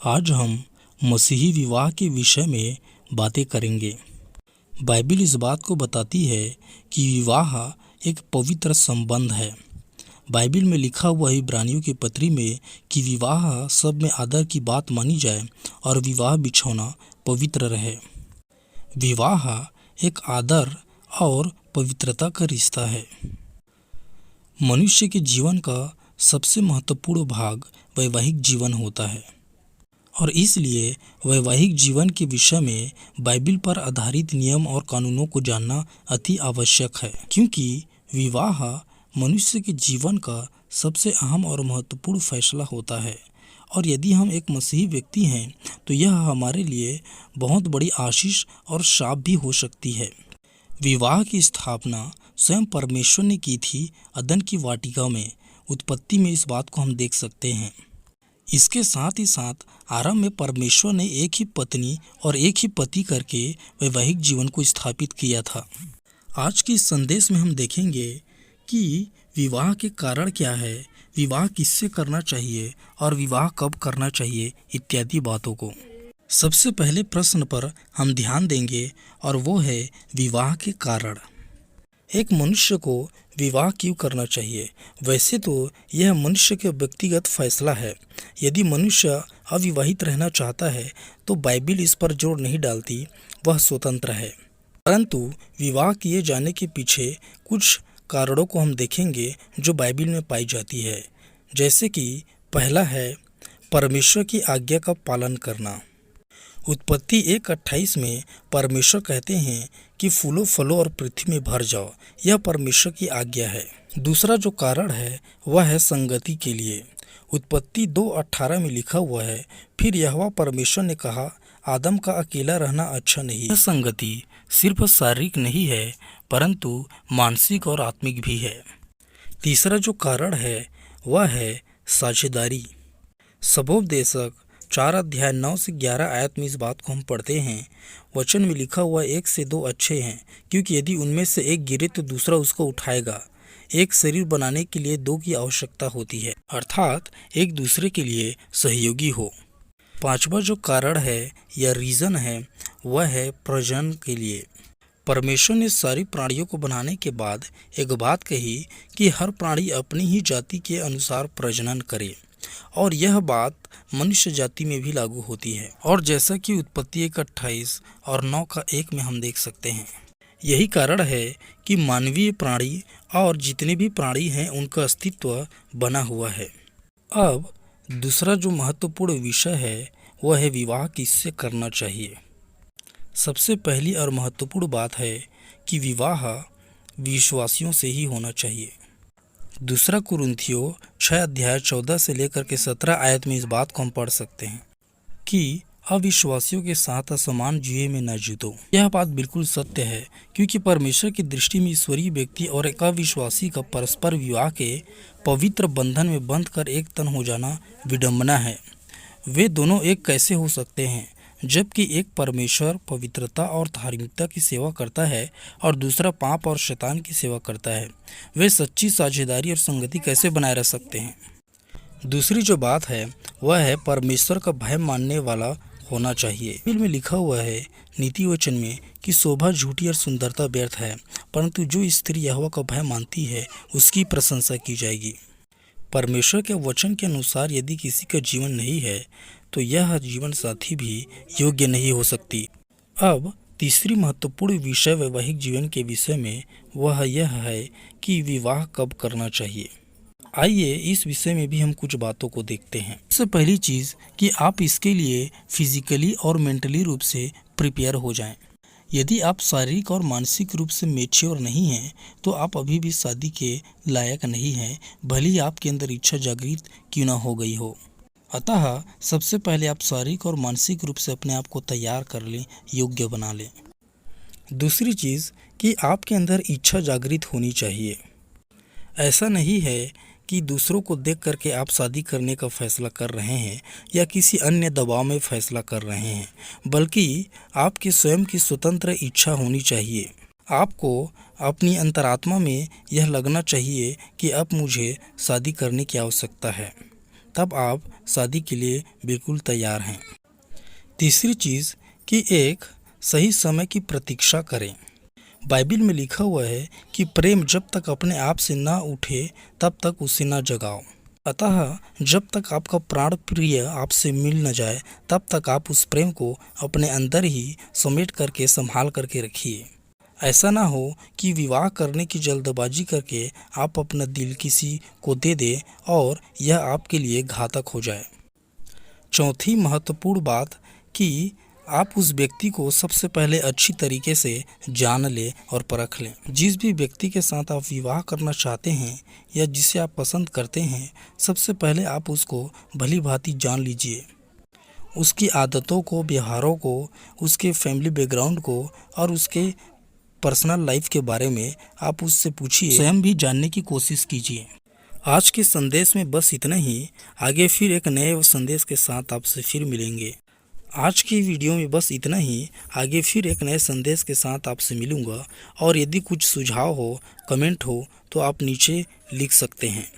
आज हम मसीही विवाह के विषय में बातें करेंगे। बाइबिल इस बात को बताती है कि विवाह एक पवित्र संबंध है। बाइबिल में लिखा हुआ है इब्रानियों की पत्री में कि विवाह सब में आदर की बात मानी जाए और विवाह बिछौना पवित्र रहे। विवाह एक आदर और पवित्रता का रिश्ता है। मनुष्य के जीवन का सबसे महत्वपूर्ण भाग वैवाहिक जीवन होता है और इसलिए वैवाहिक जीवन के विषय में बाइबिल पर आधारित नियम और कानूनों को जानना अति आवश्यक है, क्योंकि विवाह मनुष्य के जीवन का सबसे अहम और महत्वपूर्ण फैसला होता है। और यदि हम एक मसीही व्यक्ति हैं तो यह हमारे लिए बहुत बड़ी आशीष और शाप भी हो सकती है। विवाह की स्थापना स्वयं परमेश्वर ने की थी अदन की वाटिका में। उत्पत्ति में इस बात को हम देख सकते हैं। इसके साथ ही साथ आरंभ में परमेश्वर ने एक ही पत्नी और एक ही पति करके वैवाहिक जीवन को स्थापित किया था। आज के इस संदेश में हम देखेंगे कि विवाह के कारण क्या है, विवाह किससे करना चाहिए और विवाह कब करना चाहिए इत्यादि बातों को। सबसे पहले प्रश्न पर हम ध्यान देंगे और वो है विवाह के कारण। एक मनुष्य को विवाह क्यों करना चाहिए? वैसे तो यह मनुष्य का व्यक्तिगत फैसला है। यदि मनुष्य अविवाहित रहना चाहता है तो बाइबिल इस पर जोर नहीं डालती, वह स्वतंत्र है। परंतु विवाह किए जाने के पीछे कुछ कारणों को हम देखेंगे जो बाइबिल में पाई जाती है। जैसे कि पहला है परमेश्वर की आज्ञा का पालन करना। उत्पत्ति 1:28 में परमेश्वर कहते हैं कि फूलो फलो और पृथ्वी में भर जाओ। यह परमेश्वर की आज्ञा है। दूसरा जो कारण है वह है संगति के लिए। उत्पत्ति 2:18 में लिखा हुआ है, फिर यहोवा परमेश्वर ने कहा, आदम का अकेला रहना अच्छा नहीं। यह संगति सिर्फ शारीरिक नहीं है परंतु मानसिक और आत्मिक भी है। तीसरा जो कारण है वह है साझेदारी। सबोपदेशक 4:9-11 में इस बात को हम पढ़ते हैं, वचन में लिखा हुआ 1 से 2 अच्छे हैं, क्योंकि यदि उनमें से एक गिरे तो दूसरा उसको उठाएगा। एक शरीर बनाने के लिए 2 की आवश्यकता होती है, अर्थात एक दूसरे के लिए सहयोगी हो। पांचवा जो कारण है या रीज़न है वह है प्रजनन के लिए। परमेश्वर ने सारी प्राणियों को बनाने के बाद एक बात कही कि हर प्राणी अपनी ही जाति के अनुसार प्रजनन करे, और यह बात मनुष्य जाति में भी लागू होती है। और जैसा कि उत्पत्ति 1:28 और 9:1 में हम देख सकते हैं, यही कारण है कि मानवीय प्राणी और जितने भी प्राणी हैं उनका अस्तित्व बना हुआ है। अब दूसरा जो महत्वपूर्ण विषय है वह है विवाह किससे करना चाहिए। सबसे पहली और महत्वपूर्ण बात है कि विवाह विश्वासियों से ही होना चाहिए। दूसरा कुरिन्थियों 6:14 से लेकर के 17 में इस बात को हम पढ़ सकते हैं कि अविश्वासियों के साथ असमान जुए में न जुटो। यह बात बिल्कुल सत्य है, क्योंकि परमेश्वर की दृष्टि में ईश्वरीय व्यक्ति और एक अविश्वासी का परस्पर विवाह के पवित्र बंधन में बंध कर एक तन हो जाना विडंबना है। वे दोनों एक कैसे हो सकते हैं जबकि एक परमेश्वर पवित्रता और धार्मिकता की सेवा करता है और दूसरा पाप और शैतान की सेवा करता है? वे सच्ची साझेदारी और संगति कैसे बनाए रह सकते हैं? दूसरी जो बात है वह है परमेश्वर का भय मानने वाला होना चाहिए। बाइबिल में लिखा हुआ है नीति वचन में कि शोभा झूठी और सुंदरता व्यर्थ है, परंतु जो स्त्री यहोवा का भय मानती है उसकी प्रशंसा की जाएगी। परमेश्वर के वचन के अनुसार यदि किसी का जीवन नहीं है तो यह जीवन साथी भी योग्य नहीं हो सकती। अब तीसरी महत्वपूर्ण विषय वैवाहिक जीवन के विषय में वह यह है कि विवाह कब करना चाहिए। आइए इस विषय में भी हम कुछ बातों को देखते हैं। सबसे पहली चीज़ कि आप इसके लिए फिजिकली और मेंटली रूप से प्रिपेयर हो जाएं। यदि आप शारीरिक और मानसिक रूप से मैच्योर नहीं हैं तो आप अभी भी शादी के लायक नहीं हैं, भले ही आपके अंदर इच्छा जागृत क्यों ना हो गई हो। अतः सबसे पहले आप शारीरिक और मानसिक रूप से अपने आप को तैयार कर लें, योग्य बना लें। दूसरी चीज़ कि आपके अंदर इच्छा जागृत होनी चाहिए। ऐसा नहीं है कि दूसरों को देख करके आप शादी करने का फैसला कर रहे हैं या किसी अन्य दबाव में फैसला कर रहे हैं, बल्कि आपकी स्वयं की स्वतंत्र इच्छा होनी चाहिए। आपको अपनी अंतरात्मा में यह लगना चाहिए कि अब मुझे शादी करने की आवश्यकता है। तब आप शादी के लिए बिल्कुल तैयार हैं। तीसरी चीज़ कि एक सही समय की प्रतीक्षा करें। बाइबिल में लिखा हुआ है कि प्रेम जब तक अपने आप से ना उठे तब तक उसे ना जगाओ। अतः जब तक आपका प्राण प्रिय आपसे मिल न जाए तब तक आप उस प्रेम को अपने अंदर ही समेट करके संभाल करके रखिए। ऐसा ना हो कि विवाह करने की जल्दबाजी करके आप अपना दिल किसी को दे दें और यह आपके लिए घातक हो जाए। चौथी महत्वपूर्ण बात कि आप उस व्यक्ति को सबसे पहले अच्छी तरीके से जान लें और परख लें। जिस भी व्यक्ति के साथ आप विवाह करना चाहते हैं या जिसे आप पसंद करते हैं, सबसे पहले आप उसको भली भांति जान लीजिए। उसकी आदतों को, व्यवहारों को, उसके फैमिली बैकग्राउंड को और उसके पर्सनल लाइफ के बारे में आप उससे पूछिए, स्वयं भी जानने की कोशिश कीजिए। आज के संदेश में बस इतना ही। आगे फिर एक नए संदेश के साथ आपसे फिर मिलेंगे। आज की वीडियो में बस इतना ही। आगे फिर एक नए संदेश के साथ आपसे मिलूंगा और यदि कुछ सुझाव हो, कमेंट हो तो आप नीचे लिख सकते हैं।